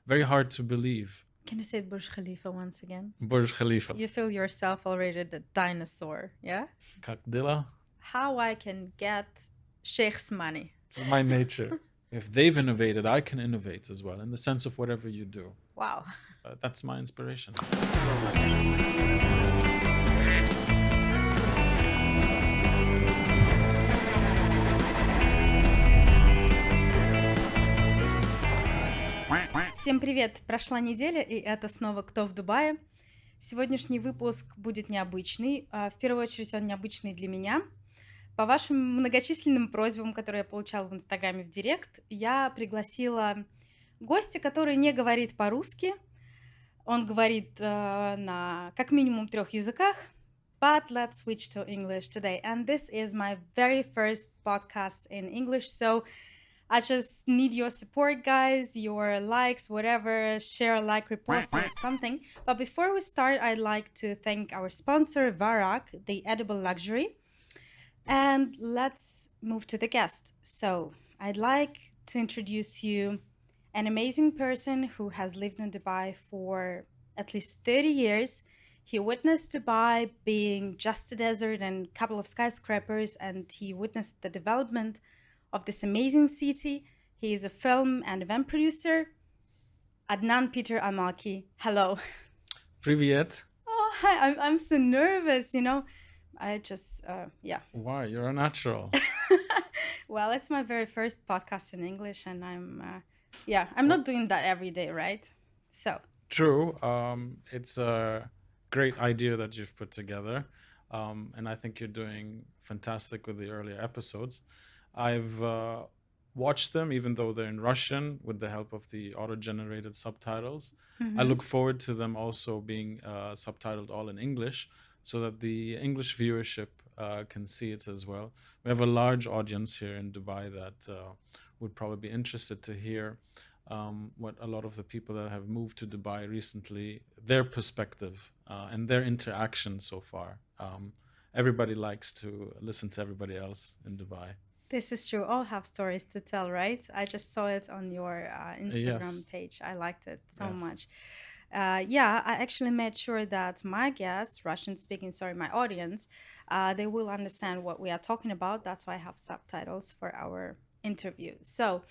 very hard to believe. Can you say Burj Khalifa once again? Burj Khalifa. You feel yourself already the dinosaur, yeah? Kakdila. How I can get Sheikh's money. It's my nature. If they've innovated, I can innovate as well in the sense of whatever you do. Wow. That's my inspiration. Всем привет! Прошла неделя, и это снова «Кто в Дубае?». Сегодняшний выпуск будет необычный. В первую очередь он необычный для меня. По вашим многочисленным просьбам, которые я получала в Инстаграме в Директ, я пригласила гостя, который не говорит по-русски. Он говорит на как минимум 3 языках. But let's switch to English today. And this is my very first podcast in English, so I just need your support, guys, your likes, whatever, share, like, repost, or something. But before we start, I'd like to thank our sponsor, Varak The Edible Luxury. And let's move to the guest. So I'd like to introduce you an amazing person who has lived in Dubai for at least 30 years. He witnessed Dubai being just a desert and a couple of skyscrapers, and he witnessed the development of this amazing city. He is a film and event producer. Adnan Peter, alMalki. Hello. Привет. Oh, hi. I'm so nervous, you know. I just, yeah. Why? You're a natural. Well, it's my very first podcast in English, and I'm not doing that every day, right? So. True. It's a great idea that you've put together. And I think you're doing fantastic with the earlier episodes. I've watched them, even though they're in Russian, with the help of the auto-generated subtitles. I look forward to them also being subtitled all in English, so that the English viewership can see it as well. We have a large audience here in Dubai that would probably be interested to hear what a lot of the people that have moved to Dubai recently, their perspective and their interaction so far. Everybody likes to listen to everybody else in Dubai. This is true. All have stories to tell, right? I just saw it on your Instagram page. I liked it so much. I actually made sure that my guests, my audience, they will understand what we are talking about. That's why I have subtitles for our interview. So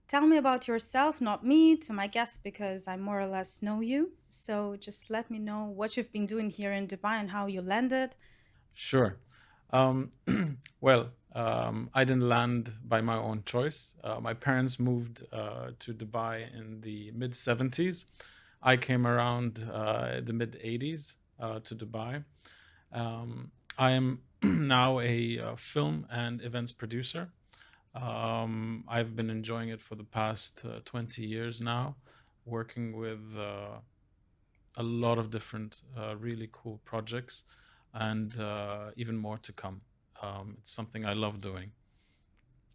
tell me about yourself, not me, to my guests, because I more or less know you. So just let me know what you've been doing here in Dubai and how you landed. Sure. I didn't land by my own choice. My parents moved to Dubai in the mid-70s. I came around the mid-80s to Dubai. I am now a film and events producer. I've been enjoying it for the past 20 years now, working with a lot of different really cool projects, and even more to come. It's something I love doing.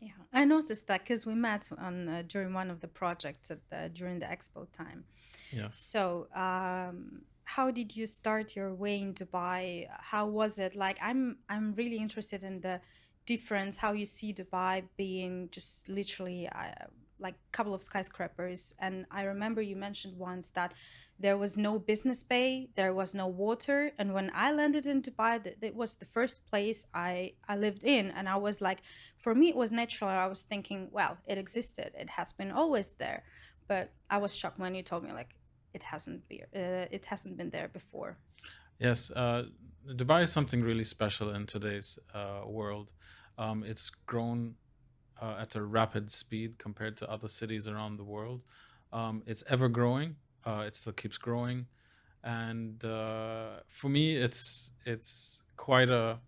Yeah, I noticed that because we met on during one of the projects during the Expo time. Yes. So, how did you start your way in Dubai? How was it? Like, I'm really interested in the difference, how you see Dubai being just literally like a couple of skyscrapers. And I remember you mentioned once that there was no business bay, there was no water. And when I landed in Dubai, it was the first place I lived in. And I was like, for me, it was natural. I was thinking, well, it existed. It has been always there. But I was shocked when you told me, like, it hasn't been there before. Yes, Dubai is something really special in today's world. It's grown at a rapid speed compared to other cities around the world. It's ever growing. It still keeps growing, and for me, it's quite a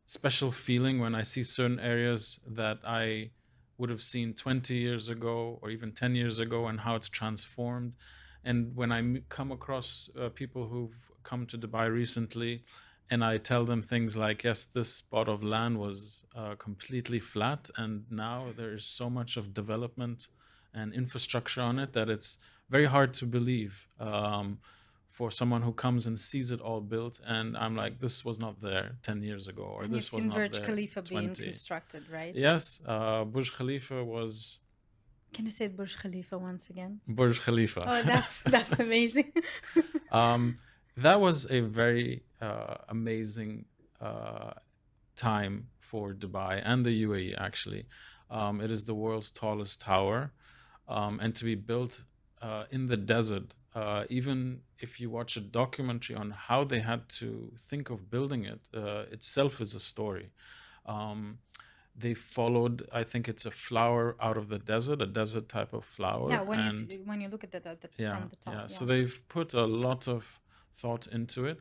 special feeling when I see certain areas that I would have seen 20 years ago or even 10 years ago, and how it's transformed. And when I come across people who've come to Dubai recently, and I tell them things like, yes, this spot of land was completely flat, and now there is so much of development and infrastructure on it that it's very hard to believe for someone who comes and sees it all built. And I'm like, this was not there 10 years ago, or And this was you've seen not Burj there Khalifa 20. being constructed, right? Yes, Burj Khalifa was Can you say Burj Khalifa once again? Burj Khalifa. Oh, that's amazing. That was a very amazing time for Dubai and the UAE, actually. It is the world's tallest tower, and to be built in the desert. Even if you watch a documentary on how they had to think of building it, itself is a story. They followed, I think it's a flower out of the desert, a desert type of flower. Yeah, when and you look at that yeah, from the top. yeah. So they've put a lot of thought into it,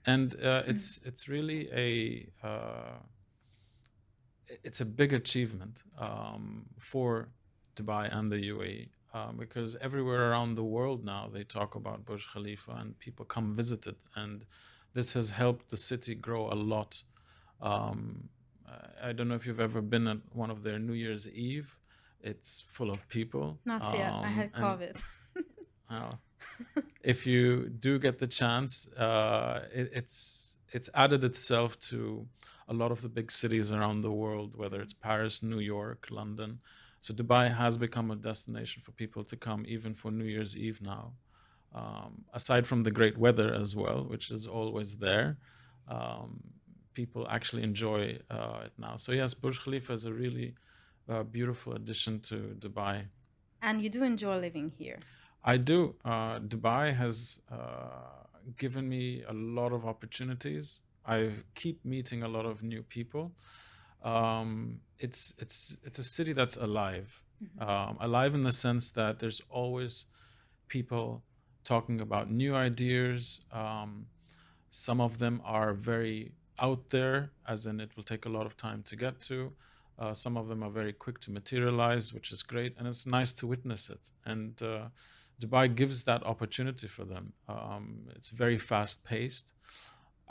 and it's really it's a big achievement for Dubai and the UAE, because everywhere around the world now they talk about Burj Khalifa and people come visit it, and this has helped the city grow a lot. I don't know if you've ever been at one of their New Year's Eve. It's full of people. Not yet. I had and COVID. if you do get the chance, it's added itself to a lot of the big cities around the world, whether it's Paris, New York, London. So Dubai has become a destination for people to come, even for New Year's Eve now. Aside from the great weather as well, which is always there, people actually enjoy it now. So yes, Burj Khalifa is a really beautiful addition to Dubai. And you do enjoy living here? I do. Dubai has given me a lot of opportunities. I keep meeting a lot of new people. It's a city that's alive. Alive in the sense that there's always people talking about new ideas. Some of them are very out there, as in it will take a lot of time to get to. Some of them are very quick to materialize, which is great, and it's nice to witness it. And Dubai gives that opportunity for them. It's very fast paced.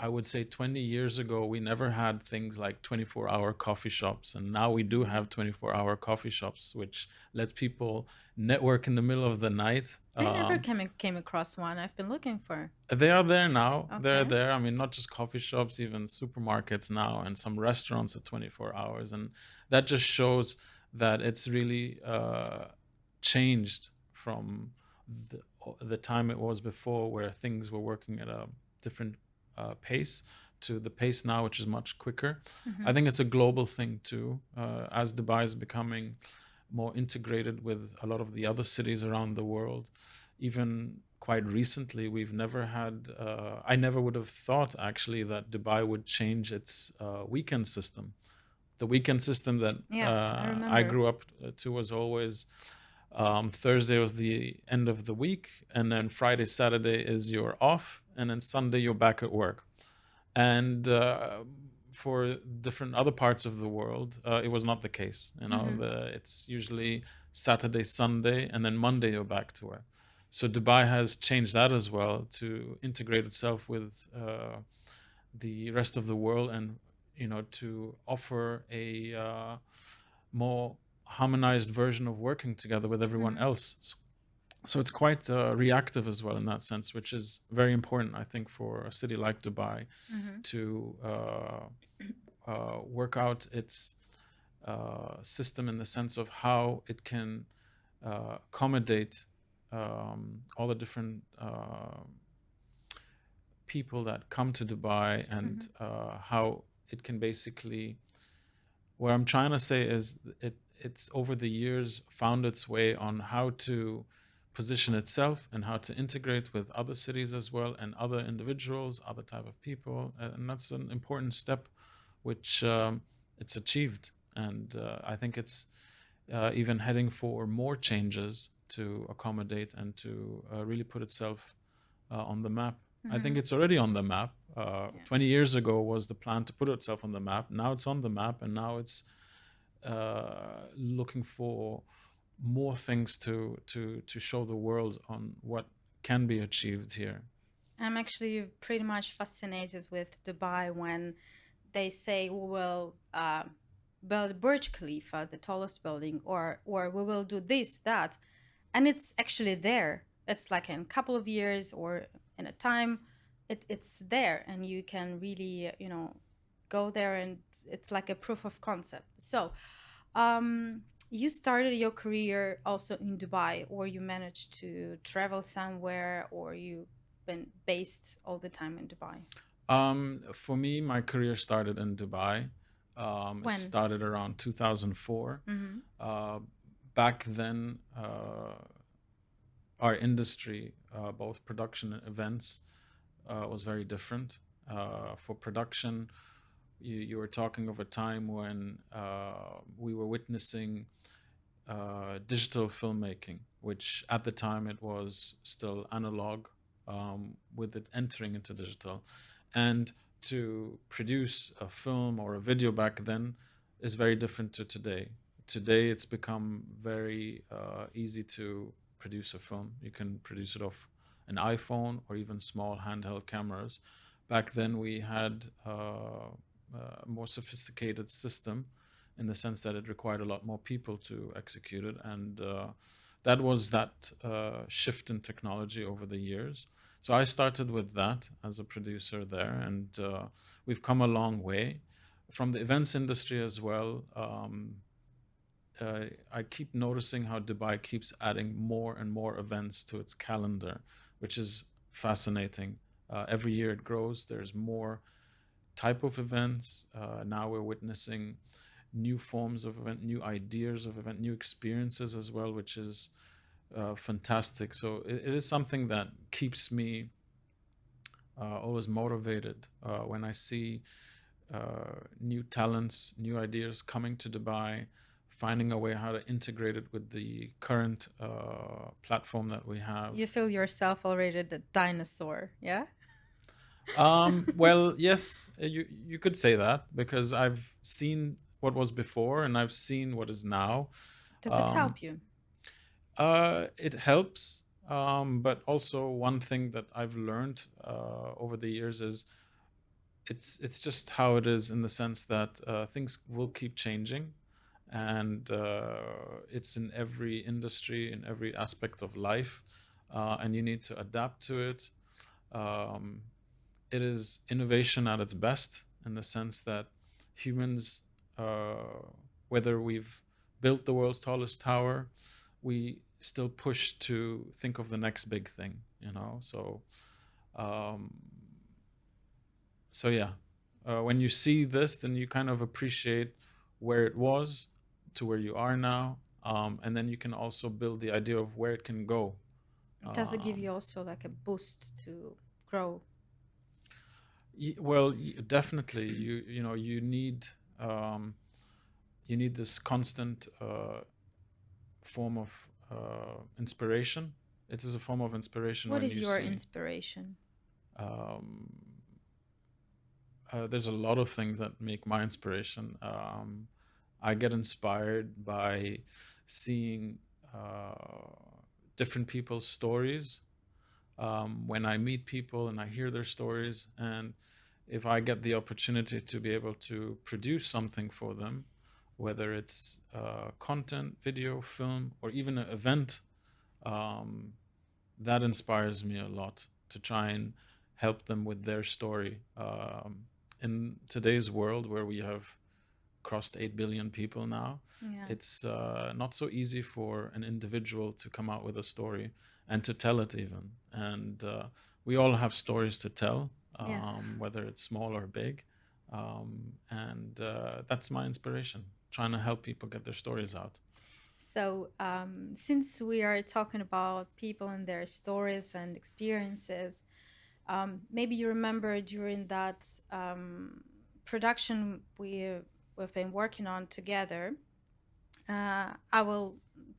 I would say 20 years ago, we never had things like 24-hour coffee shops. And now we do have 24-hour coffee shops, which lets people network in the middle of the night. I never came across one. I've been looking for. They are there now. Okay. They're there. I mean, not just coffee shops, even supermarkets now, and some restaurants at 24 hours. And that just shows that it's really changed from the time it was before, where things were working at a different pace, to the pace now, which is much quicker. I think it's a global thing too, as Dubai is becoming more integrated with a lot of the other cities around the world. Even quite recently, we've never had, I never would have thought actually that Dubai would change its weekend system. The weekend system that I grew up to was always Thursday was the end of the week, and then Friday, Saturday is your off, and then Sunday you're back at work. And for different other parts of the world, it was not the case. You know, it's usually Saturday, Sunday, and then Monday you're back to work. So Dubai has changed that as well to integrate itself with the rest of the world, and to offer a more harmonized version of working together with everyone else. So it's quite reactive as well in that sense, which is very important, I think, for a city like Dubai to work out its system in the sense of how it can accommodate all the different people that come to Dubai, and how it can basically, what I'm trying to say is it's over the years found its way on how to position itself and how to integrate with other cities as well, and other individuals, other type of people, and that's an important step which it's achieved. And I think it's even heading for more changes to accommodate and to really put itself on the map. I think it's already on the map. 20 years ago was the plan to put itself on the map. Now it's on the map, and now it's looking for more things to show the world on what can be achieved here. I'm actually pretty much fascinated with Dubai when they say we will build Burj Khalifa, the tallest building, or we will do this, that, and it's actually there. It's like in a couple of years or in a time, it's there, and you can really go there, and it's like a proof of concept. So You started your career also in Dubai, or you managed to travel somewhere, or you've been based all the time in Dubai? For me, my career started in Dubai. It When? started around 2004. Mm-hmm. Uh, Back then, our industry, both production and events, was very different. For production, you were talking of a time when we were witnessing digital filmmaking, which at the time it was still analog, with it entering into digital. And to produce a film or a video back then is very different to today. Today, it's become very easy to produce a film. You can produce it off an iPhone or even small handheld cameras. Back then, we had a more sophisticated system in the sense that it required a lot more people to execute it. And that was that shift in technology over the years. So I started with that as a producer there, and we've come a long way. From the events industry as well, I keep noticing how Dubai keeps adding more and more events to its calendar, which is fascinating. Every year it grows. There's more type of events. Now we're witnessing new forms of event, new ideas of event, new experiences as well, which is fantastic. So it is something that keeps me always motivated when I see new talents, new ideas coming to Dubai, finding a way how to integrate it with the current platform that we have. You feel yourself already the dinosaur, yeah? Well, yes, you could say that because I've seen what was before and I've seen what is now. Does it Um, help you? it helps, but also one thing that I've learned over the years is it's just how it is in the sense that things will keep changing, and it's in every industry, in every aspect of life, and you need to adapt to it. Um, it is innovation at its best in the sense that humans, whether we've built the world's tallest tower, we still push to think of the next big thing, you know? Um, so yeah, when you see this, then you kind of appreciate where it was to where you are now. And then you can also build the idea of where it can go. Does it give Um, you also like a boost to grow? Well, definitely. You know um, you need this constant form of inspiration. It is a form of inspiration What when is you your see. inspiration? Um, there's a lot of things that make my inspiration. I get inspired by seeing different people's stories. When I meet people and I hear their stories, and if I get the opportunity to be able to produce something for them, whether it's content, video, film, or even an event, um, that inspires me a lot to try and help them with their story. In today's world where we have crossed 8 billion people now, Yeah. it's not so easy for an individual to come out with a story and to tell it even. And we all have stories to tell, Yeah. whether it's small or big. And that's my inspiration, trying to help people get their stories out. So, since we are talking about people and their stories and experiences, maybe you remember during that production we've been working on together. I will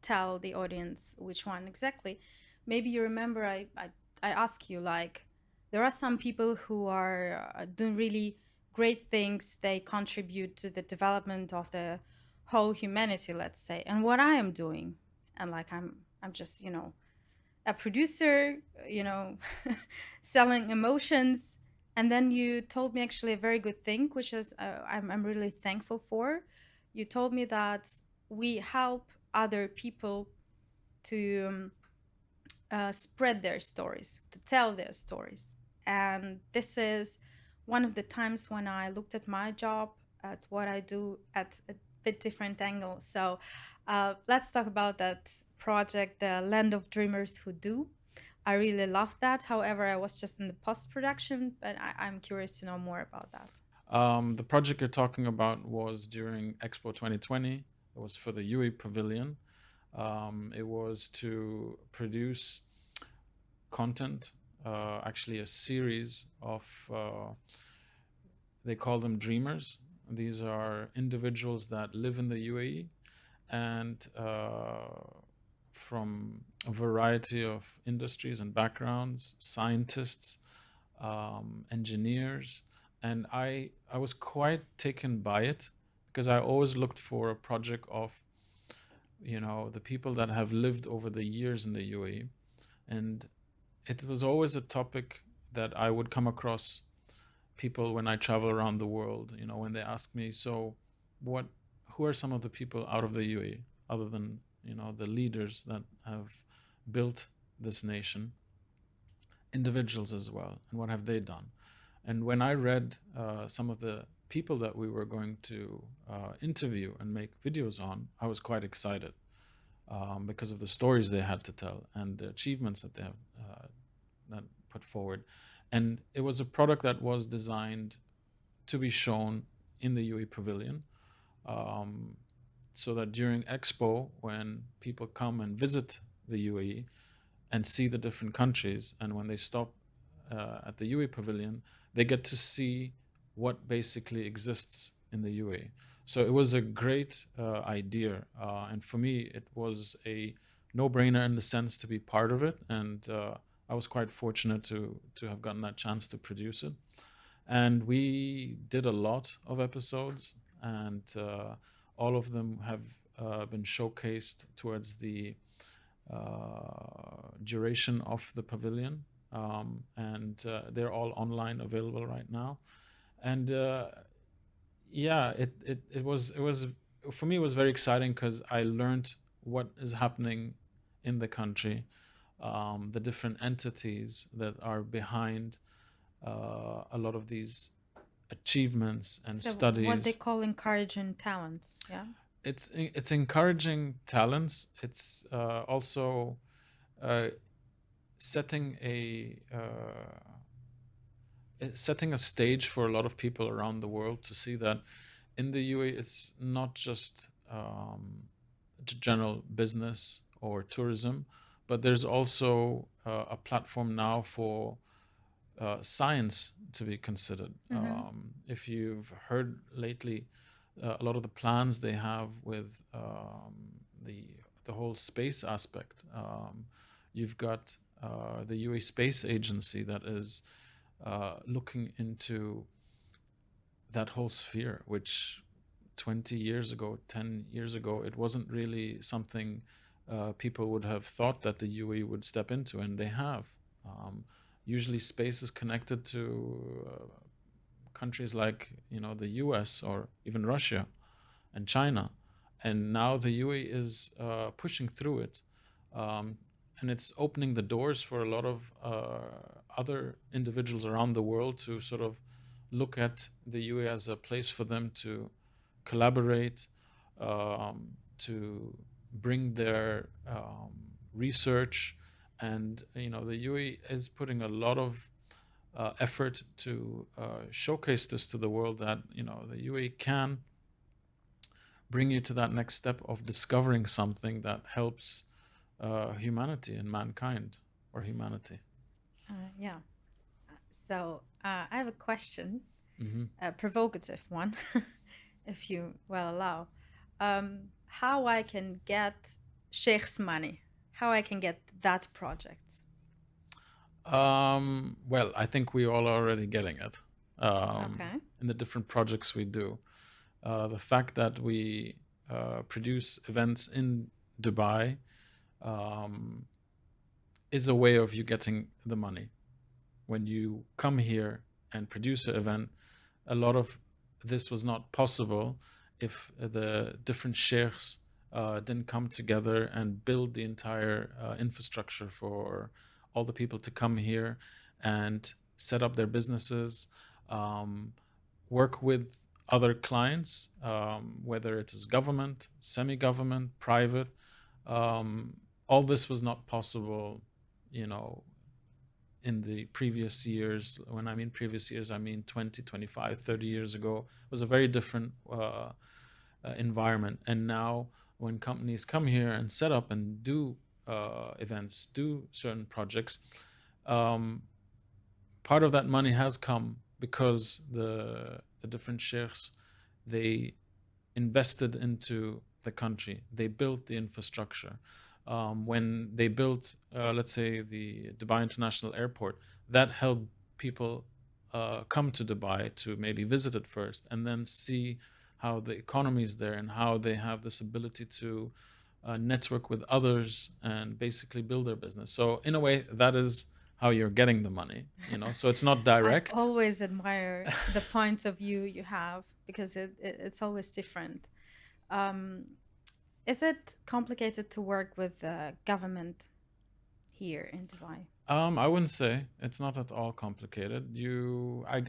tell the audience which one exactly. Maybe you remember I asked you, like, there are some people who are doing really great things. They contribute to the development of the whole humanity, let's say. And what I am doing, and like I'm just, a producer, you know, selling emotions. And then you told me actually a very good thing, which is I'm really thankful for. You told me that we help other people to spread their stories, to tell their stories. And this is one of the times when I looked at my job, at what I do at a bit different angle. So Let's talk about that project, the Land of Dreamers Who Do. I really love that. However, I was just in the post-production, but I'm curious to know more about that. The project you're talking about was during Expo 2020. It was for the UE Pavilion. It was to produce content, actually a series of, they call them dreamers. These are individuals that live in the UAE and from a variety of industries and backgrounds, scientists, engineers. And I was quite taken by it because I always looked for a project of, the people that have lived over the years in the UAE. And it was always a topic that I would come across people when I travel around the world, when they ask me, so who are some of the people out of the UAE other than, the leaders that have built this nation, individuals as well, and what have they done? And when I read some of the people that we were going to interview and make videos on, I was quite excited because of the stories they had to tell and the achievements that they have that put forward. And it was a product that was designed to be shown in the UE Pavilion, so that during Expo, when people come and visit the UAE and see the different countries, and when they stop at the UE Pavilion, they get to see what basically exists in the UAE. So it was a great idea, and for me, it was a no-brainer in the sense to be part of it, and I was quite fortunate to have gotten that chance to produce it. And we did a lot of episodes, and all of them have been showcased towards the duration of the pavilion, and they're all online available right now. And yeah, it was for me, it was very exciting because I learned what is happening in the country, the different entities that are behind a lot of these achievements and So studies. what they call encouraging talents, yeah? It's encouraging talents. It's also setting setting a stage for a lot of people around the world to see that in the UAE it's not just general business or tourism, but there's also a platform now for science to be considered. If you've heard lately, a lot of the plans they have with the whole space aspect. You've got the UAE Space Agency that is looking into that whole sphere, which 20 years ago, 10 years ago, it wasn't really something people would have thought that the UAE would step into, and they have. Usually space is connected to countries like, the US or even Russia and China. And now the UAE is pushing through it. And it's opening the doors for a lot of other individuals around the world to sort of look at the UAE as a place for them to collaborate, to bring their research. And the UAE is putting a lot of effort to showcase this to the world, that the UAE can bring you to that next step of discovering something that helps humanity and mankind, or humanity. Yeah. So I have a question, Mm-hmm. a provocative one, if you will allow. How I can get Sheikh's money? How I can get that project? Well, I think we all are already getting it Okay. in the different projects we do. The fact that we produce events in Dubai is a way of you getting the money. When you come here and produce an event, a lot of this was not possible if the different sheikhs didn't come together and build the entire infrastructure for all the people to come here and set up their businesses, work with other clients, whether it is government, semi-government, private. All this was not possible, you know, in the previous years. When I mean previous years, I mean 20, 25, 30 years ago. It was a very different environment. And now when companies come here and set up and do events, do certain projects, part of that money has come because the different sheikhs, they invested into the country. They built the infrastructure. When they built, let's say, the Dubai International Airport, that helped people come to Dubai to maybe visit it first and then see how the economy is there and how they have this ability to network with others and basically build their business. So in a way, that is how you're getting the money, you know. So it's not direct. I always admire the point of view you have because it's always different. Is it complicated to work with the government here in Dubai? I wouldn't say it's not at all complicated.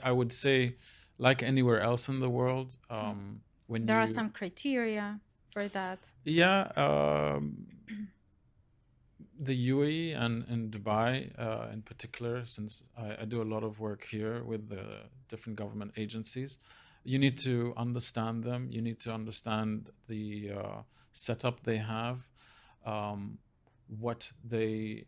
I would say, like anywhere else in the world, So when there are you, some criteria for that. yeah, the UAE and in Dubai in particular, since I do a lot of work here with the different government agencies, you need to understand them. You need to understand the setup they have, what they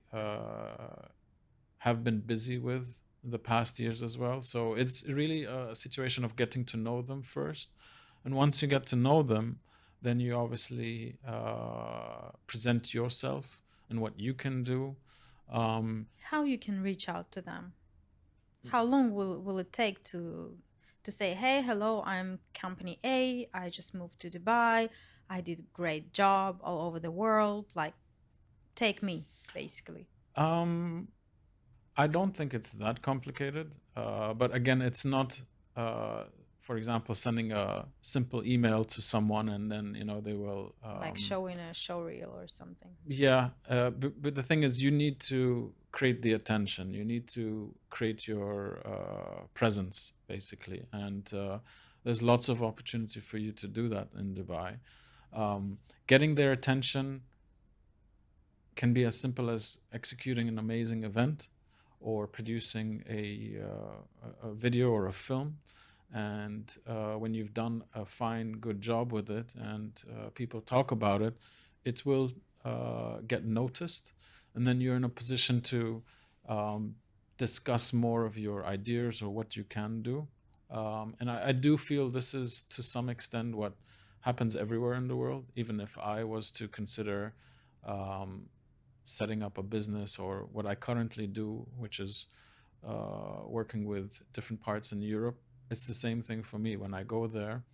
have been busy with the past years as well. So it's really a situation of getting to know them first. And once you get to know them, then you obviously present yourself and what you can do. How you can reach out to them? How long will it take to say, hey, hello, I'm company A, I just moved to Dubai, I did a great job all over the world, like take me, basically. I don't think it's that complicated, but again, it's not, for example, sending a simple email to someone and then, you know, they will Like showing a show reel or something. yeah, but the thing is, you need to create the attention. You need to create your presence, basically, and there's lots of opportunity for you to do that in Dubai. Getting their attention can be as simple as executing an amazing event or producing a video or a film. And when you've done a fine, good job with it and people talk about it, it will get noticed. And then you're in a position to discuss more of your ideas or what you can do. And I do feel this is to some extent what happens everywhere in the world. Even if I was to consider setting up a business or what I currently do, which is working with different parts in Europe, it's the same thing for me. When I go there,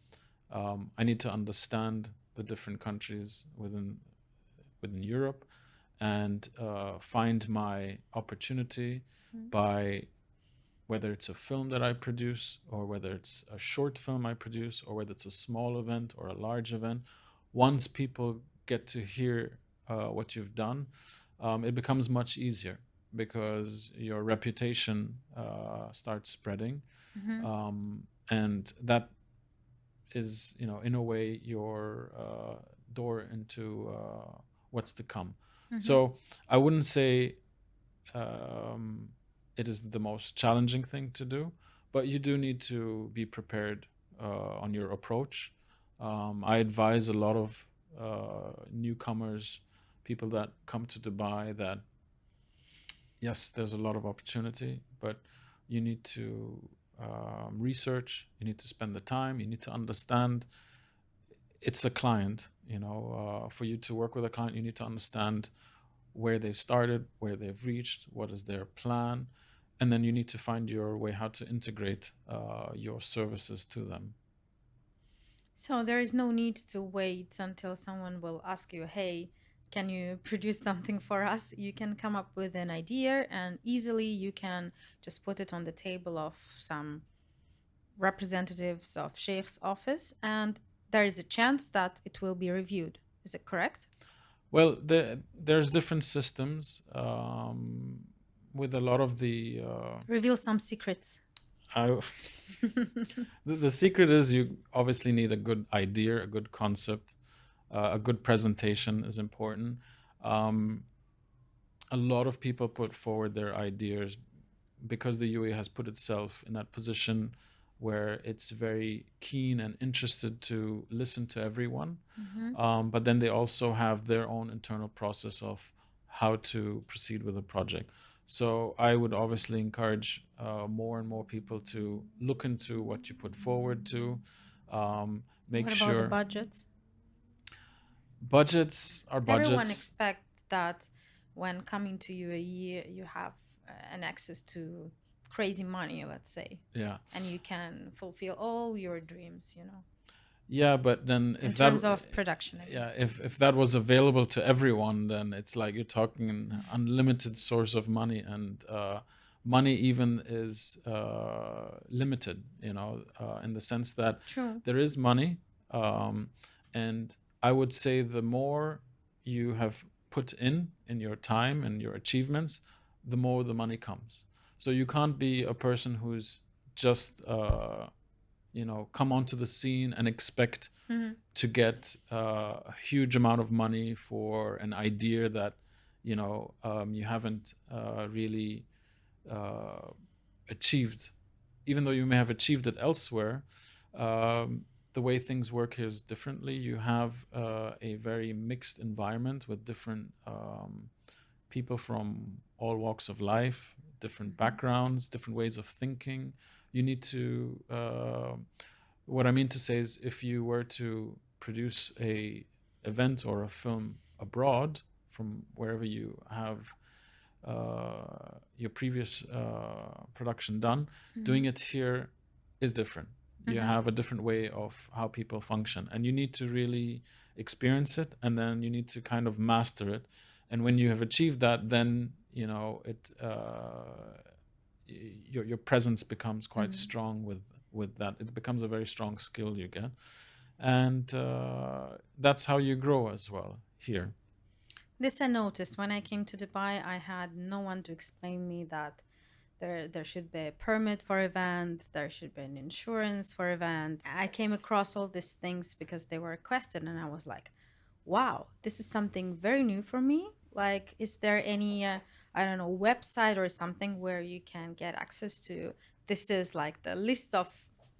I need to understand the different countries within Europe and find my opportunity by whether it's a film that I produce or whether it's a short film I produce or whether it's a small event or a large event. Once people get to hear what you've done, it becomes much easier because your reputation starts spreading. And that is, you know, in a way your door into what's to come. So I wouldn't say it is the most challenging thing to do, but you do need to be prepared on your approach. I advise a lot of newcomers, people that come to Dubai, that yes, there's a lot of opportunity, but you need to research, you need to spend the time, you need to understand it's a client, you know, for you to work with a client, you need to understand where they've started, where they've reached, what is their plan, and then you need to find your way how to integrate your services to them. So there is no need to wait until someone will ask you, hey, can you produce something for us? You can come up with an idea and easily you can just put it on the table of some representatives of Sheikh's office and there is a chance that it will be reviewed. Is it correct? Well, there's different systems with a lot of the Reveal some secrets. I, the secret is you obviously need a good idea, a good concept, a good presentation is important. Um, a lot of people put forward their ideas because the UAE has put itself in that position where it's very keen and interested to listen to everyone. But then they also have their own internal process of how to proceed with a project. So I would obviously encourage more and more people to look into what you put forward to. Make What about the sure budgets? budgets are Everyone budgets. expect that when coming to UAE, you have an access to crazy money, let's say, Yeah. and you can fulfill all your dreams, you know, Yeah, but then in if that terms of production. I mean. yeah, if that was available to everyone, then it's like you're talking an unlimited source of money, and money even is limited, you know, in the sense that True. there is money, and I would say the more you have put in your time and your achievements, the more the money comes. So you can't be a person who's just you know, come onto the scene and expect to get a huge amount of money for an idea that, you know, you haven't really achieved. Even though you may have achieved it elsewhere, the way things work here is differently. You have a very mixed environment with different people from all walks of life, different backgrounds, different ways of thinking. You need to what I mean to say is if you were to produce a event or a film abroad from wherever you have your previous production done, doing it here is different. You have a different way of how people function, and you need to really experience it, and then you need to kind of master it. And when you have achieved that, then you know it your presence becomes quite strong with that. It becomes a very strong skill you get, and that's how you grow as well here. This I noticed when I came to Dubai. I had no one to explain me that there should be a permit for event, there should be an insurance for event. I came across all these things because they were requested, and I was like, wow, this is something very new for me. Like, is there any I don't know, website or something where you can get access to, this is like the list of,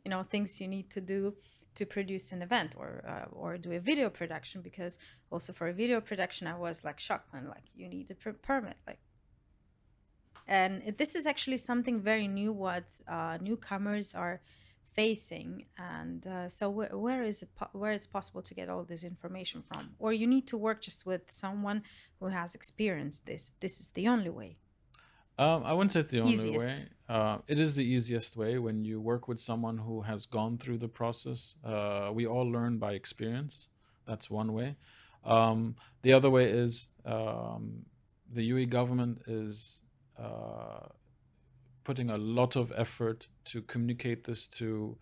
you know, things you need to do to produce an event or do a video production? Because also for a video production I was like shocked when like you need a permit, like. And this is actually something very new what newcomers are facing. And so where is it where it's possible to get all this information from, or you need to work just with someone who has experienced this is the only way? I wouldn't say it's the only Easiest. way. It is the easiest way when you work with someone who has gone through the process. We all learn by experience. That's one way. The other way is the UAE government is putting a lot of effort to communicate this to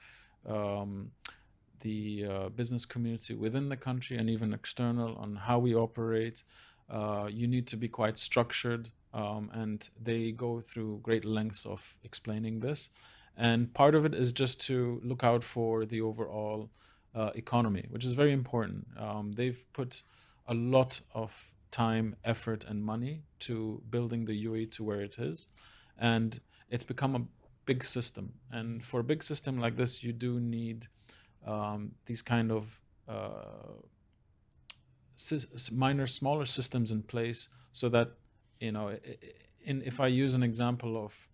the business community within the country and even external on how we operate. You need to be quite structured, and they go through great lengths of explaining this. And part of it is just to look out for the overall economy, which is very important. They've put a lot of time, effort, and money to building the UAE to where it is, and it's become a big system. And for a big system like this, you do need these kind of smaller systems in place, so that you know. If I use an example of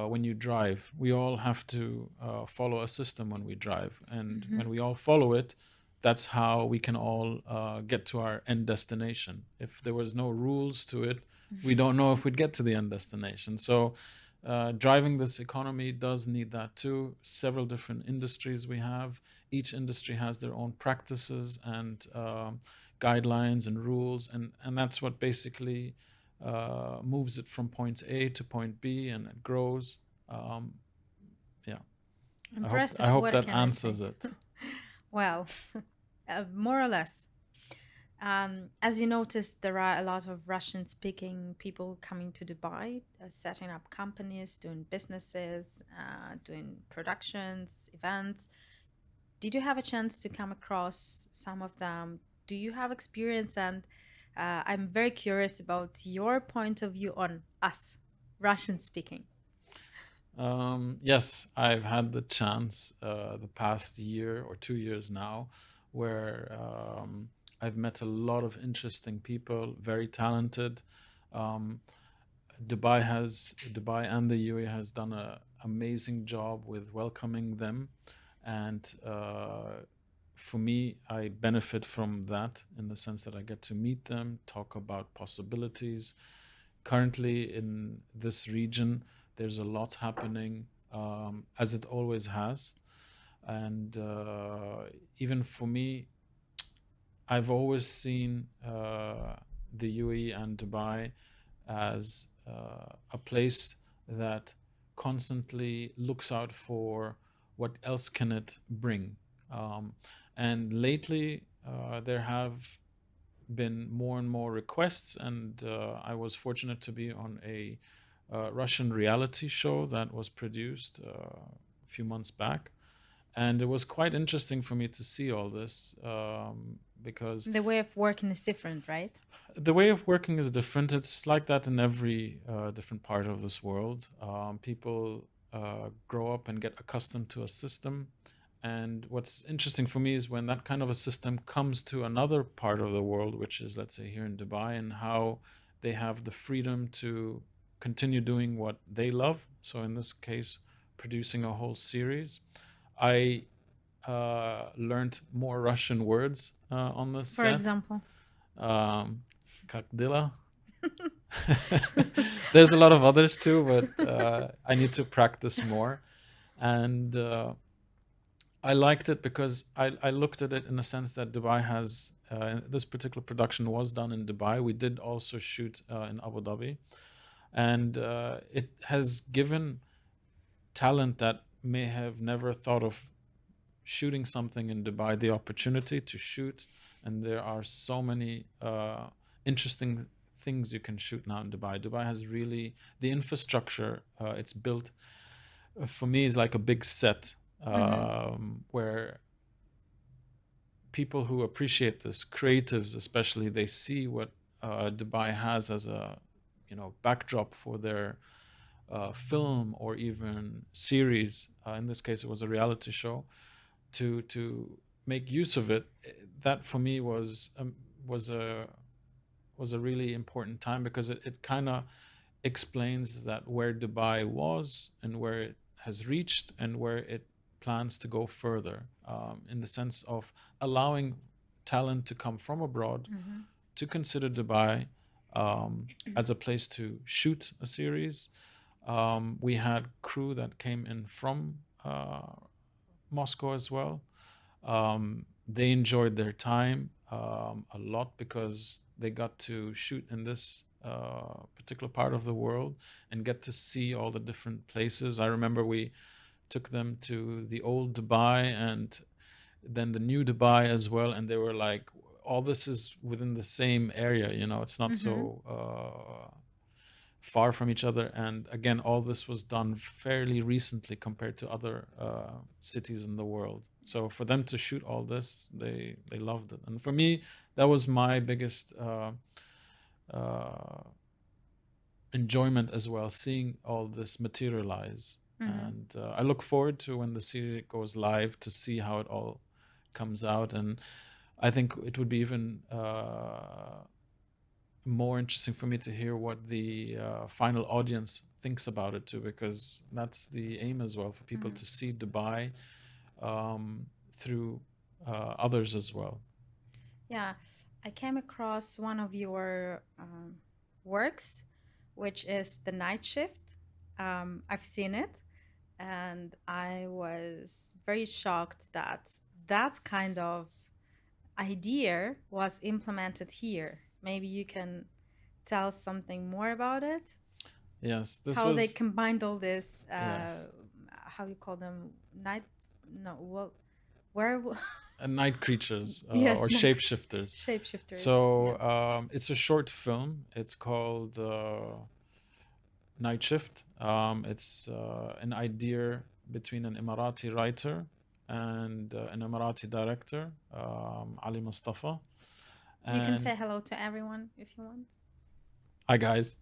when you drive, we all have to follow a system when we drive, and when we all follow it, that's how we can all get to our end destination. If there was no rules to it, we don't know if we'd get to the end destination. So driving this economy does need that too. Several different industries we have. Each industry has their own practices and guidelines and rules, and that's what basically moves it from point A to point B, and it grows. Yeah. Impressive. I hope What that can I answers say? it. Well, more or less. As you noticed, there are a lot of Russian-speaking people coming to Dubai, setting up companies, doing businesses, doing productions, events. Did you have a chance to come across some of them? Do you have experience? And I'm very curious about your point of view on us, Russian-speaking. Yes, I've had the chance the past year or 2 years now where I've met a lot of interesting people, very talented. Um, Dubai and the UAE has done an amazing job with welcoming them, and for me, I benefit from that in the sense that I get to meet them, talk about possibilities. Currently, in this region, there's a lot happening, as it always has, and even for me, I've always seen the UAE and Dubai as a place that constantly looks out for what else can it bring. Um, and lately, there have been more and more requests, and I was fortunate to be on a Russian reality show that was produced a few months back. And it was quite interesting for me to see all this because The way of working is different, right? the way of working is different. It's like that in every different part of this world. People grow up and get accustomed to a system. And what's interesting for me is when that kind of a system comes to another part of the world, which is, let's say, here in Dubai, and how they have the freedom to continue doing what they love. So, in this case, producing a whole series. I learned more Russian words on this For set. example. Как дела? There's a lot of others too, but I need to practice more. And I liked it because I looked at it in the sense that Dubai has, this particular production was done in Dubai. We did also shoot in Abu Dhabi. And it has given talent that may have never thought of shooting something in Dubai the opportunity to shoot. And there are so many interesting things you can shoot now in Dubai. Dubai has really, the infrastructure it's built for me is like a big set where people who appreciate this, creatives especially, they see what Dubai has as a backdrop for their film or even series. In this case, it was a reality show. To make use of it, that for me was a really important time because it kind of explains that where Dubai was and where it has reached and where it plans to go further, in the sense of allowing talent to come from abroad to consider Dubai as a place to shoot a series. We had crew that came in from Moscow as well. They enjoyed their time a lot because they got to shoot in this particular part of the world and get to see all the different places. I remember we took them to the old Dubai and then the new Dubai as well, and they were like, all this is within the same area, it's not so far from each other. And again, all this was done fairly recently compared to other cities in the world. So for them to shoot all this, they loved it. And for me, that was my biggest enjoyment as well, seeing all this materialize. And I look forward to when the series goes live to see how it all comes out. And I think it would be even more interesting for me to hear what the final audience thinks about it too, because that's the aim as well, for people to see Dubai through others as well. Yeah, I came across one of your works, which is The Night Shift. I've seen it, and I was very shocked that that kind of idea was implemented here. Maybe you can tell something more about it. Yes, this How they was combined all this, yes. how you call them, nights? No, well, where? night creatures Yes, or shapeshifters. shapeshifters. So yeah. it's a short film. It's called Night Shift. It's an idea between an Emirati writer and an Emirati director, Ali Mustafa. You can say hello to everyone if you want. Hi guys.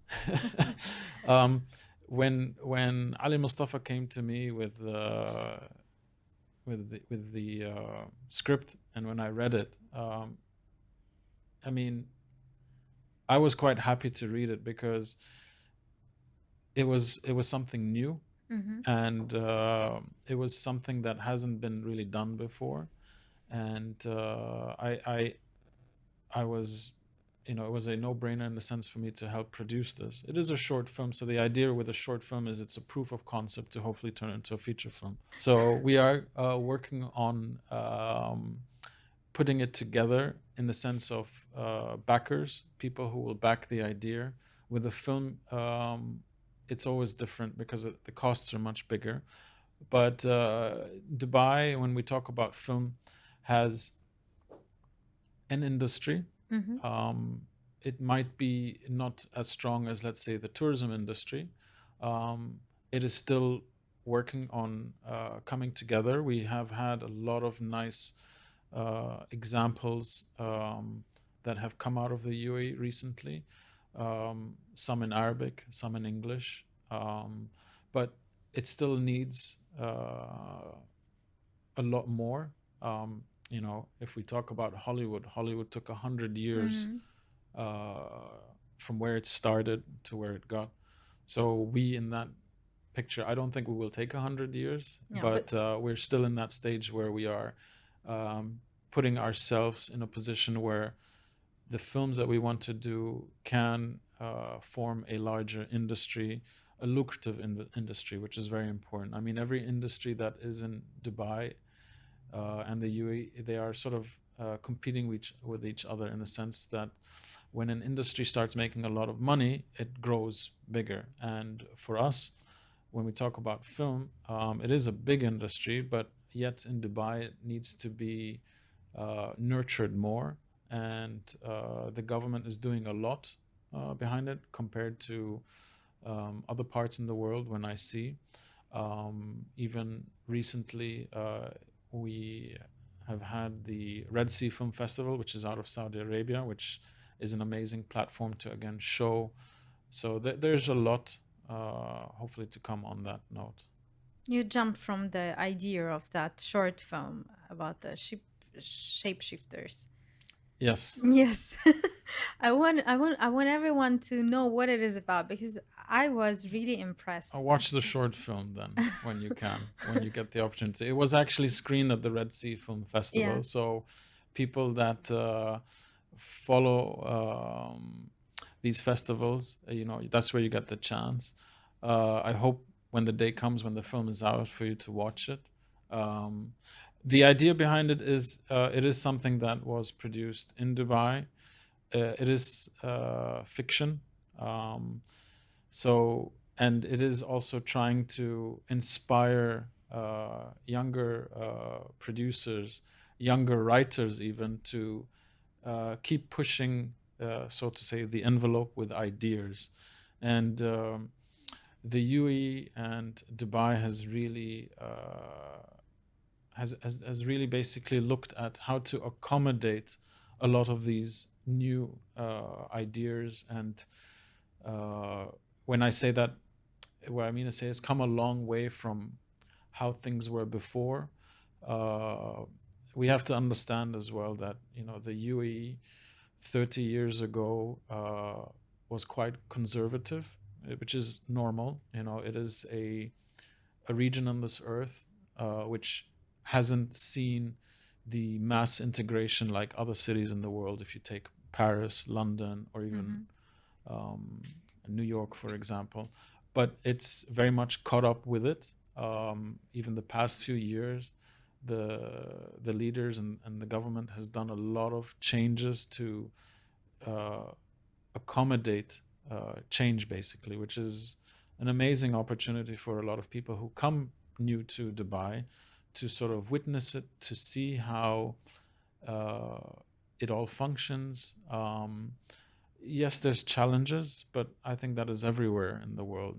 When Ali Mustafa came to me with the script, and when I read it, I mean, I was quite happy to read it because it was something new, and it was something that hasn't been really done before, and I was, it was a no-brainer in the sense for me to help produce this. It is a short film, so the idea with a short film is it's a proof of concept to hopefully turn into a feature film. So we are working on putting it together in the sense of backers, people who will back the idea. With the film, it's always different because the costs are much bigger. But Dubai, when we talk about film, has an industry. It might be not as strong as, let's say, the tourism industry. It is still working on coming together. We have had a lot of nice examples that have come out of the UAE recently, some in Arabic, some in English, but it still needs a lot more. If we talk about Hollywood took 100 years from where it started to where it got. So we in that picture, I don't think we will take 100 years, but we're still in that stage where we are putting ourselves in a position where the films that we want to do can form a larger industry, a lucrative industry, which is very important. I mean, every industry that is in Dubai and the UAE, they are sort of competing with each other in the sense that when an industry starts making a lot of money, it grows bigger. And for us, when we talk about film, it is a big industry, but yet in Dubai, it needs to be nurtured more. And the government is doing a lot behind it compared to other parts in the world. When I see, even recently, we have had the Red Sea Film Festival, which is out of Saudi Arabia, which is an amazing platform to again show. So there's a lot hopefully to come on that note. You jumped from the idea of that short film about the shapeshifters. Yes. Yes. I want everyone to know what it is about because I was really impressed. I'll watch the short film then when you can, when you get the opportunity. It was actually screened at the Red Sea Film Festival. Yeah. So people that follow these festivals, that's where you get the chance. I hope when the day comes when the film is out for you to watch it. The idea behind it is something that was produced in Dubai. It is fiction. And it is also trying to inspire younger producers, younger writers even, to keep pushing, so to say, the envelope with ideas. And the UAE and Dubai has really has really basically looked at how to accommodate a lot of these new ideas. And when I say that, what I mean to say is come a long way from how things were before. We have to understand as well that the UAE 30 years ago was quite conservative, which is normal. It is a region on this earth which hasn't seen the mass integration like other cities in the world. If you take Paris, London, or even New York, for example, but it's very much caught up with it. Even the past few years, the leaders and the government has done a lot of changes to accommodate change, basically, which is an amazing opportunity for a lot of people who come new to Dubai to sort of witness it, to see how it all functions. Yes, there's challenges, but I think that is everywhere in the world.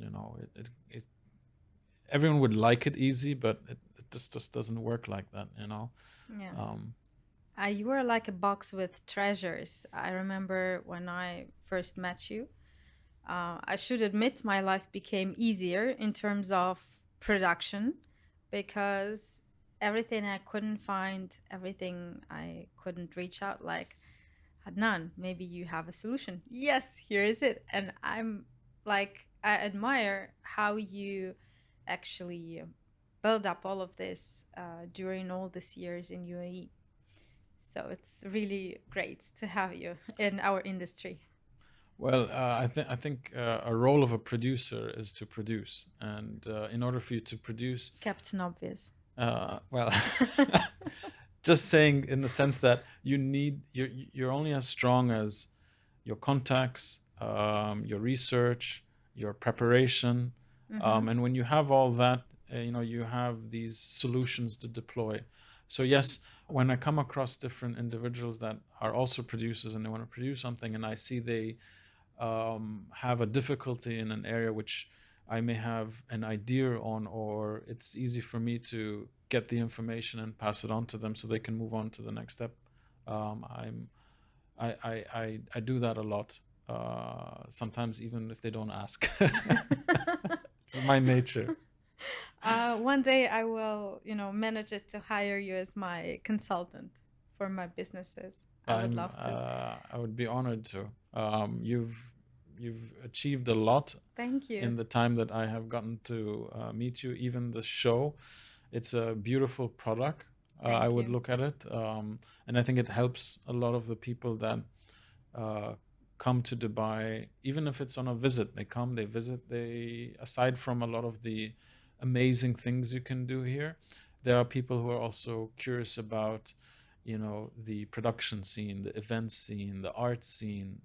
Everyone would like it easy, but it just doesn't work like that. Yeah. Um, You were like a box with treasures. I remember when I first met you. I should admit my life became easier in terms of production because everything I couldn't find, everything I couldn't reach out, like, Adnan, maybe you have a solution. Yes, here is it. And I'm like, I admire how you actually build up all of this during all these years in UAE. So it's really great to have you in our industry. well, I think a role of a producer is to produce, and in order for you to produce, Captain Obvious. well, just saying in the sense that you're only as strong as your contacts, your research, your preparation, and when you have all that, you have these solutions to deploy. So yes, when I come across different individuals that are also producers and they want to produce something, and I see they have a difficulty in an area which I may have an idea on, or it's easy for me to get the information and pass it on to them so they can move on to the next step. I do that a lot. Sometimes even if they don't ask. It's my nature. One day I will, manage it to hire you as my consultant for my businesses. I would love to. I would be honored to. You've achieved a lot. Thank you. In the time that I have gotten to meet you. Even the show, it's a beautiful product. I would look at it, and I think it helps a lot of the people that come to Dubai, even if it's on a visit. They come, they visit. Aside from a lot of the amazing things you can do here, there are people who are also curious about, the production scene, the event scene, the art scene.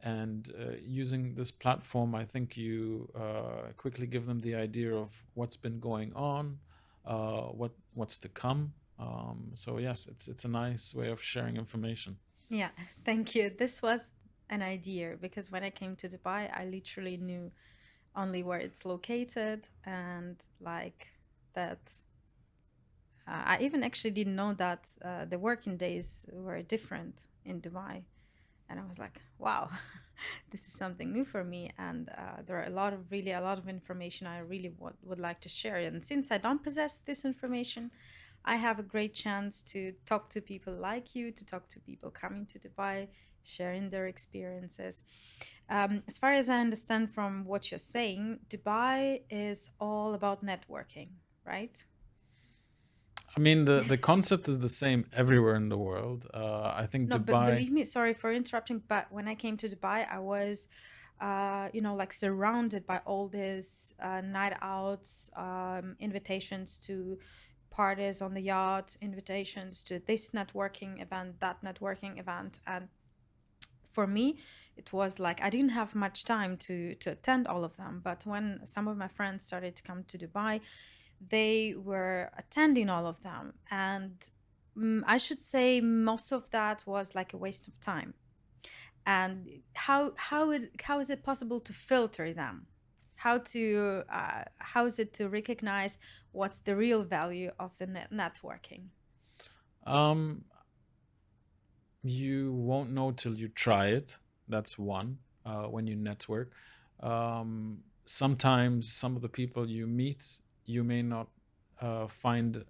And using this platform, I think you quickly give them the idea of what's been going on, what's to come. So yes, it's a nice way of sharing information. Yeah, thank you. This was an idea because when I came to Dubai, I literally knew only where it's located and like that. I even actually didn't know that the working days were different in Dubai. And I was like, wow, this is something new for me. And there are a lot of information I really would like to share. And since I don't possess this information, I have a great chance to talk to people like you, to talk to people coming to Dubai, sharing their experiences. As far as I understand from what you're saying, Dubai is all about networking, right? I mean, the concept is the same everywhere in the world. I think No, Dubai. but believe me, sorry for interrupting, but when I came to Dubai, I was, like surrounded by all these night outs, invitations to parties on the yacht, invitations to this networking event, that networking event. And for me, it was like I didn't have much time to attend all of them. But when some of my friends started to come to Dubai, they were attending all of them. And I should say most of that was like a waste of time. And how is it possible to filter them? How is it to recognize what's the real value of the networking? Um, you won't know till you try it. That's one. When you network, sometimes some of the people you meet, you may not find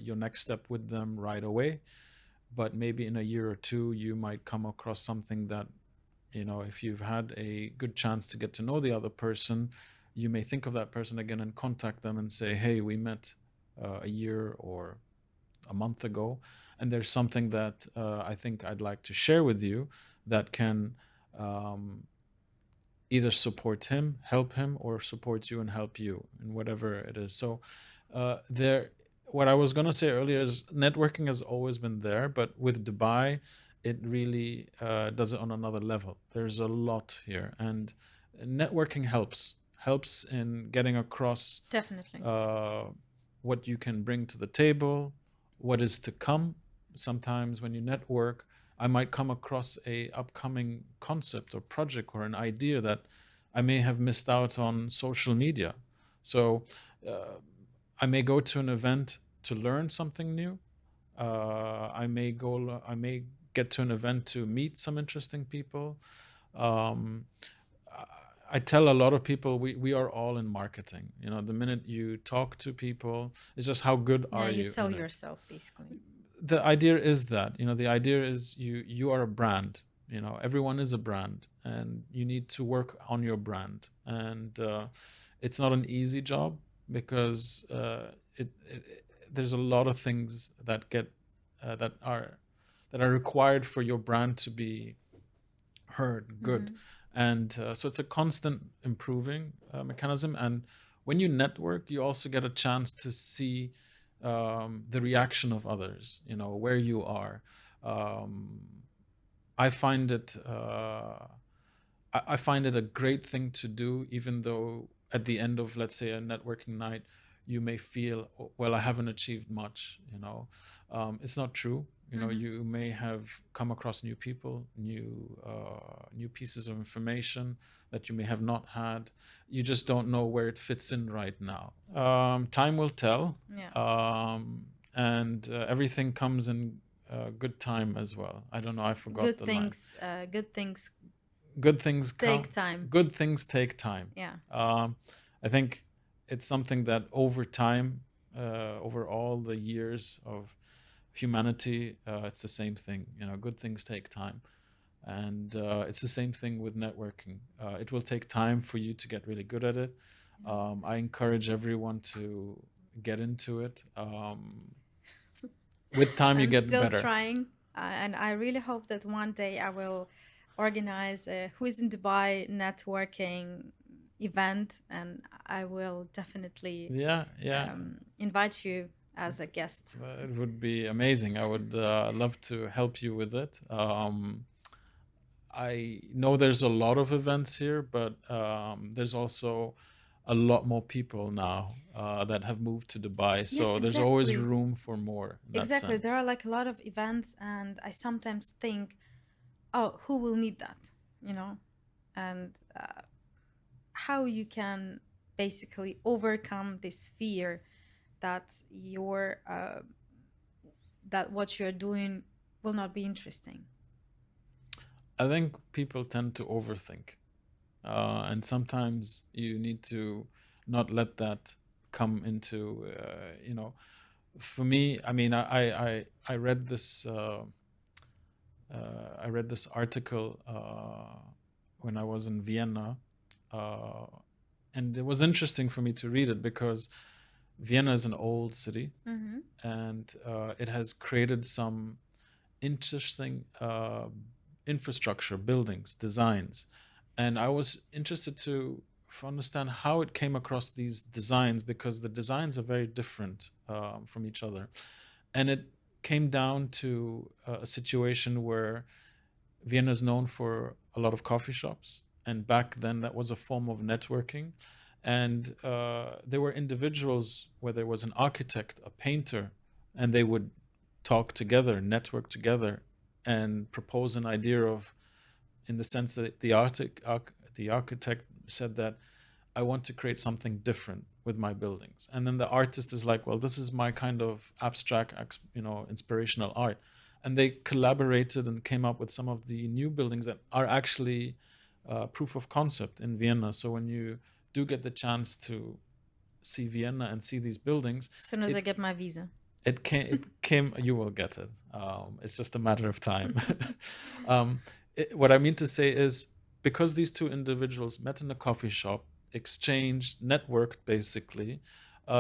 your next step with them right away, but maybe in a year or two, you might come across something that, if you've had a good chance to get to know the other person, you may think of that person again and contact them and say, hey, we met a year or a month ago, and there's something that I think I'd like to share with you that can either support him, help him, or support you and help you in whatever it is. So what I was going to say earlier is networking has always been there, but with Dubai, it really does it on another level. There's a lot here, and networking helps in getting across Definitely. what you can bring to the table, what is to come. Sometimes when you network, I might come across a upcoming concept or project or an idea that I may have missed out on social media. So I may go to an event to learn something new. I may get to an event to meet some interesting people. Um, I tell a lot of people we are all in marketing. You know, the minute you talk to people, it's just how good Yeah, are you you sell in it. yourself basically. The idea is that, you know, the idea is you are a brand. You know, everyone is a brand, and you need to work on your brand. And it's not an easy job because there's a lot of things that get that are required for your brand to be heard good. And so it's a constant improving mechanism. And when you network, you also get a chance to see the reaction of others, you know, where you are. I find it I find it a great thing to do, even though at the end of, let's say, a networking night, you may feel, "Oh, well, I haven't achieved much." You know, it's not true. You know, you may have come across new people, new pieces of information that you may have not had. You just don't know where it fits in right now. Time will tell. Yeah. And everything comes in good time as well. I don't know. I forgot Good the line. things, good things Good things take time. Good things take time. Yeah. I think it's something that over time, over all the years of humanity, it's the same thing. You know, good things take time. And it's the same thing with networking. It will take time for you to get really good at it. I encourage everyone to get into it. With time, you I'm get still better. trying, and I really hope that one day I will organize a Who is in Dubai networking event, and I will definitely Yeah, yeah. invite you as a guest. It would be amazing. I would love to help you with it. I know there's a lot of events here, but there's also a lot more people now that have moved to Dubai. So Yes, there's always exactly. room for more in that Exactly. There sense. are like a lot of events, and I sometimes think, oh, who will need that? You know, and how you can basically overcome this fear that your that what you're doing will not be interesting. I think people tend to overthink. And sometimes you need to not let that come into, you know, for me, I mean, I read this I read this article when I was in Vienna, uh, and it was interesting for me to read it because Vienna is an old city, and it has created some interesting infrastructure, buildings, designs, and I was interested to understand how it came across these designs because the designs are very different from each other, and it came down to a situation where Vienna is known for a lot of coffee shops, and back then that was a form of networking. And there were individuals where there was an architect, a painter, and they would talk together, network together, and propose an idea of, in the sense that the architect said that I want to create something different with my buildings, and then the artist is like, well, this is my kind of abstract, you know, inspirational art, and they collaborated and came up with some of the new buildings that are actually proof of concept in Vienna. So when you do get the chance to see Vienna and see these buildings, As soon as I get my visa. it came, you will get it. It's just a matter of time. What I mean to say is, because these two individuals met in a coffee shop, exchanged, networked basically,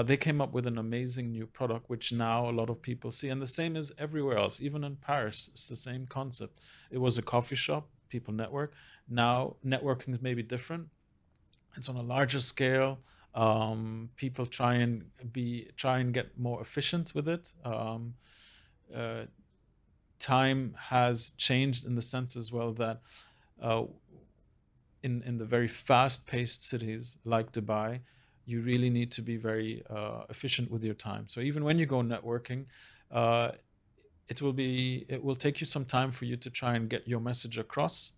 they came up with an amazing new product, which now a lot of people see. And the same is everywhere else, even in Paris, it's the same concept. It was a coffee shop, people network. Now networking is maybe different. It's on a larger scale. People try and get more efficient with it. Uh, Time has changed in the sense as well that uh, in the very fast-paced cities like Dubai, you really need to be very efficient with your time. So even when you go networking, uh, it will take you some time for you to try and get your message across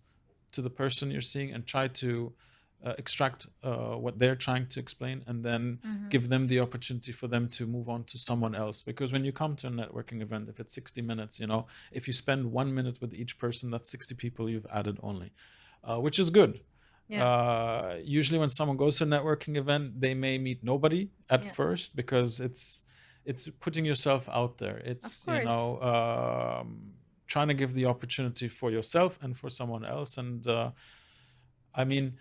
to the person you're seeing, and try to extract what they're trying to explain, and then give them the opportunity for them to move on to someone else. Because when you come to a networking event, if it's 60 minutes, if you spend 1 minute with each person, that's 60 people you've added only, which is good. Yeah. Usually when someone goes to a networking event, they may meet nobody at Yeah. first, because it's putting yourself out there. It's, Of course. trying to give the opportunity for yourself and for someone else. And I mean,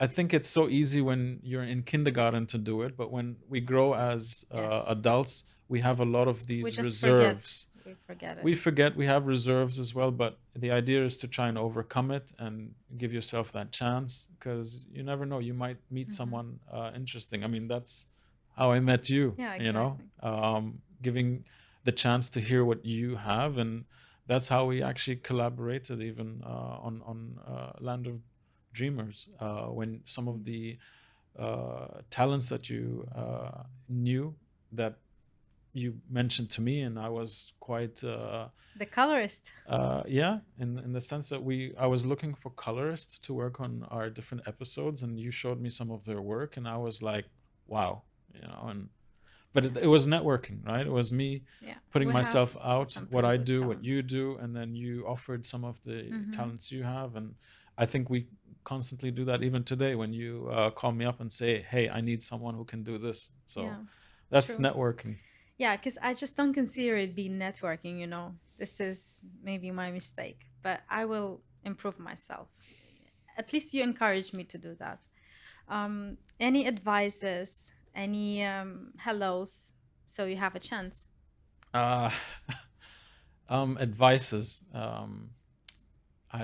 I think it's so easy when you're in kindergarten to do it, but when we grow as Yes. adults, we have a lot of We these just reserves. we forget it. We forget we have reserves as well, but the idea is to try and overcome it and give yourself that chance, because you never know, you might meet someone interesting. I mean, that's how I met you. Yeah, You know, giving the chance to hear what you have, and that's how we actually collaborated, even on Land of Dreamers, when some of the talents that you knew, that you mentioned to me, and I was quite The colorist. yeah, in the sense that I was looking for colorists to work on our different episodes, and you showed me some of their work, and I was like, wow, but it was networking, right? It was me putting We myself have out, some what pretty I good do, what you talents. do, and then you offered some of the talents you have. And I think we constantly do that even today, when you call me up and say, hey, I need someone who can do this. So Yeah, that's true. networking. Yeah, because I just don't consider it being networking, you know. This is maybe my mistake, but I will improve myself. At least you encourage me to do that. Any advices, any hellos, so you have a chance? uh Advices. I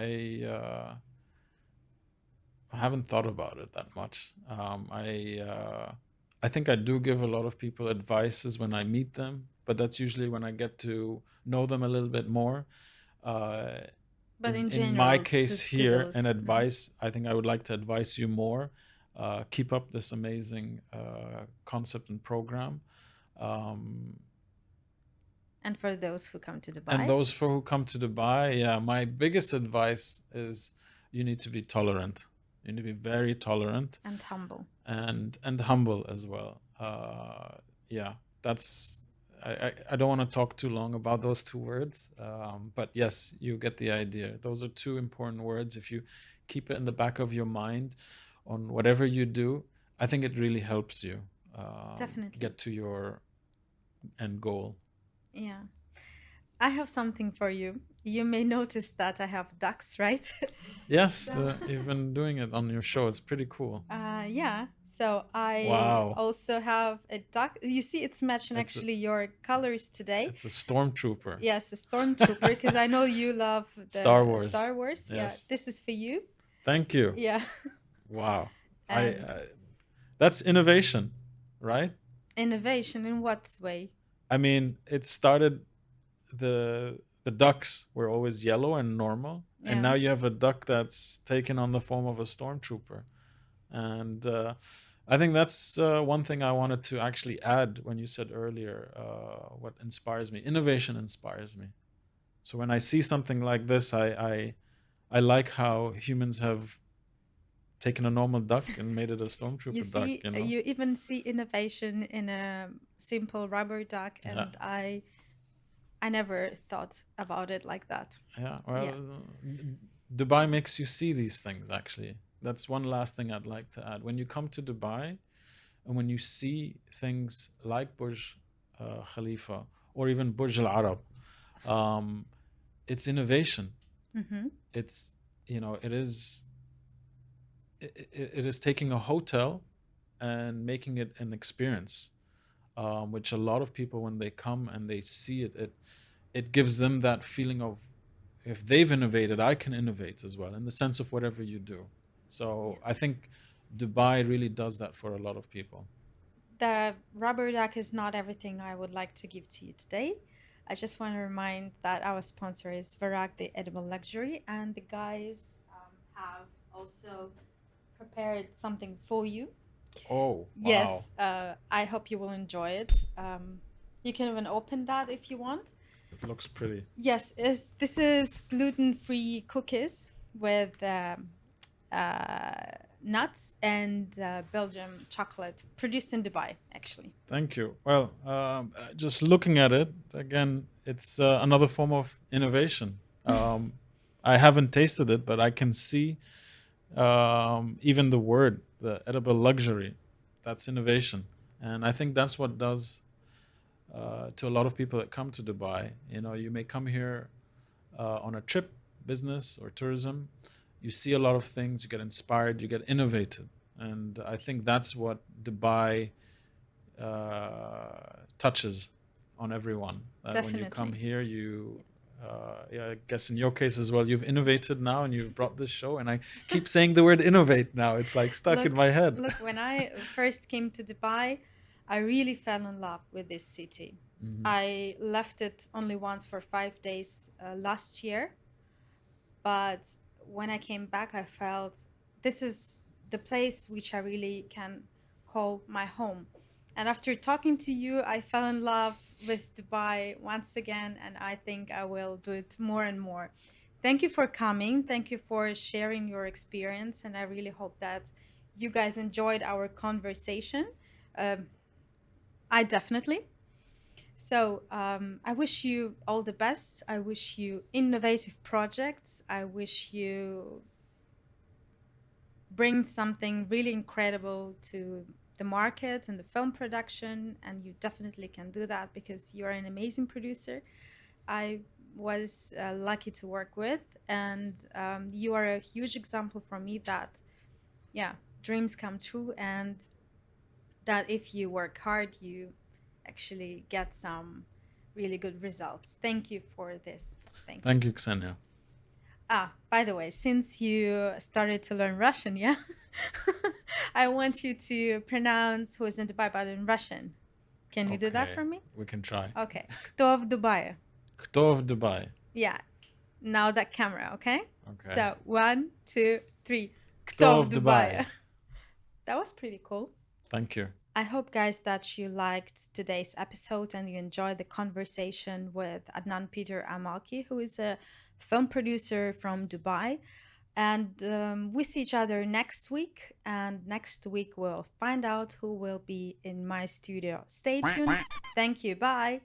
haven't thought about it that much. I think I do give a lot of people advices when I meet them, but that's usually when I get to know them a little bit more. Uh, But in in my general, case to here, an those. advice, I think I would like to advise you more. Keep up this amazing concept and program. Um, And for those who come to and Dubai. those for who come to Dubai, yeah, my biggest advice is you need to be tolerant. You need to be very tolerant And humble. and humble as well. Yeah, that's. I don't want to talk too long about those two words, but yes, you get the idea. Those are two important words. If you keep it in the back of your mind on whatever you do, I think it really helps you Definitely. get to your end goal. Yeah. I have something for you. You may notice that I have ducks, right? Yes, you've been doing it on your show. It's pretty cool. Yeah. So I Wow. also have a duck. You see, it's matching It's a- actually your colors today. It's a stormtrooper. Yes, a stormtrooper, because I know you love the Star Wars. Star Wars. Yeah, Yes. this is for you. Thank you. Yeah. Wow. And That's innovation, right? innovation in what way? I mean, it started the ducks were always yellow and normal, and now Yeah. you have a duck that's taken on the form of a stormtrooper. And I think that's one thing I wanted to actually add when you said earlier what inspires me. Innovation inspires me. So when I see something like this, I like how humans have taken a normal duck and made it a You stormtrooper duck. see, You know? you even see innovation in a simple rubber duck, Yeah. and I never thought about it like that. Yeah. Well, Yeah. Dubai makes you see these things. Actually, that's one last thing I'd like to add. When you come to Dubai, and when you see things like Burj Khalifa or even Burj Al Arab, it's innovation. Mm-hmm. It's it is taking a hotel and making it an experience, which a lot of people, when they come and they see it gives them that feeling of, if they've innovated, I can innovate as well, in the sense of whatever you do. So I think Dubai really does that for a lot of people. The rubber duck is not everything I would like to give to you today. I just want to remind that our sponsor is Varak The Edible Luxury, and the guys have also prepared something for you. Oh, wow. Yes, I hope you will enjoy it. You can even open that if you want. It looks pretty. Yes, this is gluten-free cookies with nuts and Belgium chocolate, produced in Dubai, actually. Thank you. Well, just looking at it again, it's another form of innovation. I haven't tasted it, but I can see even the word, the edible luxury, that's innovation. And I think that's what does to a lot of people that come to Dubai. You know, you may come here on a trip, business or tourism. You see a lot of things, you get inspired, you get innovated. And I think that's what Dubai touches on everyone. That when you come Definitely. here, you, yeah, I guess in your case as well, you've innovated now and you've brought this show. And I keep saying the word innovate now. It's like stuck in my head. Look, when I first came to Dubai, I really fell in love with this city. I left it only once for 5 days last year. But when I came back, I felt this is the place which I really can call my home. And after talking to you, I fell in love with Dubai once again, and I think I will do it more and more. Thank you for coming. Thank you for sharing your experience, and I really hope that you guys enjoyed our conversation. I definitely. So I wish you all the best. I wish you innovative projects. I wish you bring something really incredible to the market and the film production, and you definitely can do that because you're an amazing producer. I was lucky to work with, and you are a huge example for me that, yeah, dreams come true, and that if you work hard, you actually get some really good results. Thank you for this. Thank you. Thank you, Ksenia. By the way, since you started to learn Russian, yeah, I want you to pronounce who is in Dubai, but in Russian. Can you do that for me? We can try. Okay. Кто в Дубае? Кто в Dubai? Yeah. Now that camera, okay? Okay. So 1, 2, 3. Кто в Dubai? That was pretty cool. Thank you. I hope, guys, that you liked today's episode and you enjoyed the conversation with Adnan Peter alMalki, who is a film producer from Dubai. And we see each other next week. And next week, we'll find out who will be in my studio. Stay tuned. Thank you. Bye.